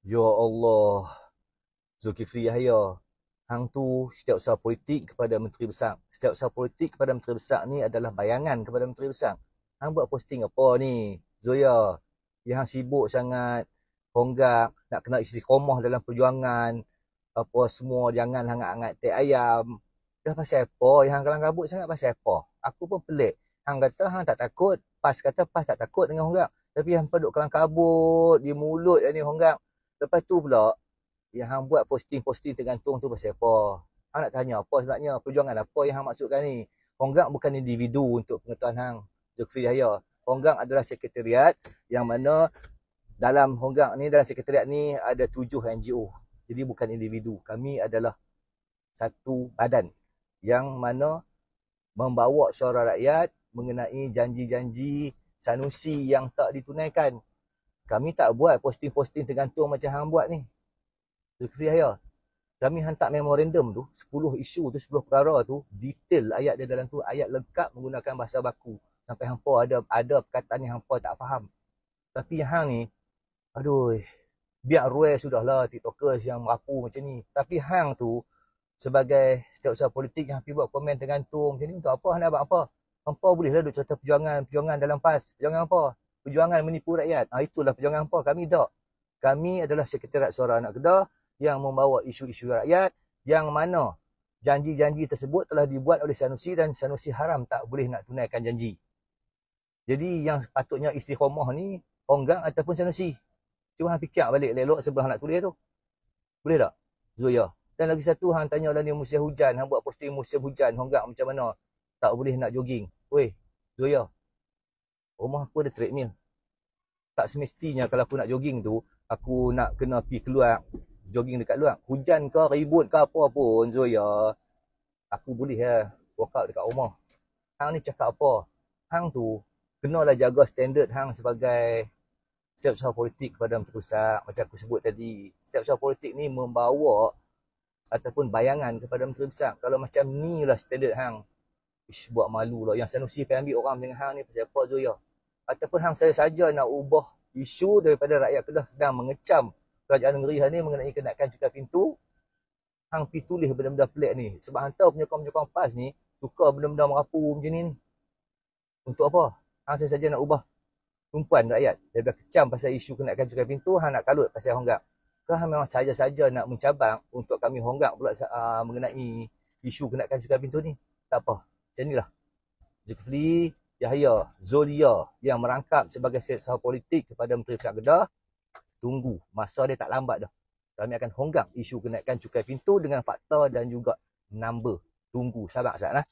Ya Allah, Zulkifli Yahya. Hang tu setiap usaha politik kepada Menteri Besar. Setiap usaha politik kepada Menteri Besar ni adalah bayangan kepada Menteri Besar. Hang buat posting apa ni, Zoya? Yang hang sibuk sangat, honggak, nak kena istiqomah dalam perjuangan, apa semua, jangan hangat-hangat teh ayam. Dah pasal apa? Yang hang kalang kabut sangat pasal apa? Aku pun pelik. Hang kata hang tak takut, PAS kata PAS tak takut dengan honggak. Tapi hang duk kalang kabut, di mulut ni honggak. Lepas tu pula, yang hang buat posting-posting tergantung tu pasal apa? Hang nak tanya apa sebenarnya? Perjuangan apa yang hang maksudkan ni? Honggang bukan individu untuk pengetahuan hang, Zulkifli Yahya. Honggang adalah sekretariat yang mana dalam Honggang ni, dalam sekretariat ni ada 7 NGO. Jadi bukan individu. Kami adalah satu badan yang mana membawa suara rakyat mengenai janji-janji Sanusi yang tak ditunaikan. Kami tak buat posting-posting tergantung macam hang buat ni, Zulkifli Yahya. Kami hantar memorandum tu, 10 isu tu, 10 perkara tu, detail ayat dia dalam tu, ayat lengkap menggunakan bahasa baku. Sampai hampa ada perkataan yang hampa tak faham. Tapi yang hang ni, aduh, biar ruai sudahlah tiktokers yang merapu macam ni. Tapi hang tu, sebagai setiausaha politik yang hampa buat komen tergantung macam ni, untuk apa hang nak buat apa? Hampa bolehlah duk cerita perjuangan dalam PAS. Perjuangan apa? Perjuangan menipu rakyat. Itulah perjuangan hampa. Kami tak. Kami adalah Sekretariat Suara Anak Kedah yang membawa isu-isu rakyat, yang mana janji-janji tersebut telah dibuat oleh Sanusi dan Sanusi haram tak boleh nak tunaikan janji. Jadi yang patutnya istiqomah ni Honggang ataupun Sanusi. Cuba hang fikir balik elok sebelum hang nak tulis tu. Boleh tak, Zoya? Dan lagi satu, hang tanya lah ni musim hujan, hang buat posting musim hujan, Honggang macam mana tak boleh nak jogging. Weh, Zoya, rumah aku ada treadmill. Tak semestinya kalau aku nak jogging tu, aku nak kena pergi keluar jogging dekat luar. Hujan ke, ribut ke apa pun, Zoya, aku boleh lah workout dekat rumah. Hang ni cakap apa? Hang tu kenalah jaga standard hang sebagai setiausaha politik kepada Menteri Besar. Macam aku sebut tadi, setiausaha politik ni membawa ataupun bayangan kepada Menteri Besar. Kalau macam ni lah standard hang, buat malu lah. Yang Sanusi akan ambil orang dengan hang ni pasal apa, Zoya? Ataupun hang saja nak ubah isu daripada rakyat Kedah sedang mengecam kerajaan negeri ni mengenai kenaikan cukai pintu, hang pergi tulis benda-benda pelik ni. Sebab hang tahu penyokong-penyokong PAS ni suka benda-benda merapu macam ni. Untuk apa? Hang saja nak ubah tumpuan rakyat. Daripada kecam pasal isu kenaikan cukai pintu, hang nak kalut pasal honggak. Ke hang memang saja-saja nak mencabang untuk kami honggak pula mengenai isu kenaikan cukai pintu ni? Tak apa. Macam inilah Zulkifli Yahya, Zolia yang merangkap sebagai setiausaha politik kepada Menteri Besar Kedah. Tunggu, masa dia tak lambat dah. Kami akan honggak isu kenaikan cukai pintu dengan fakta dan juga number. Tunggu, sabar Azad lah.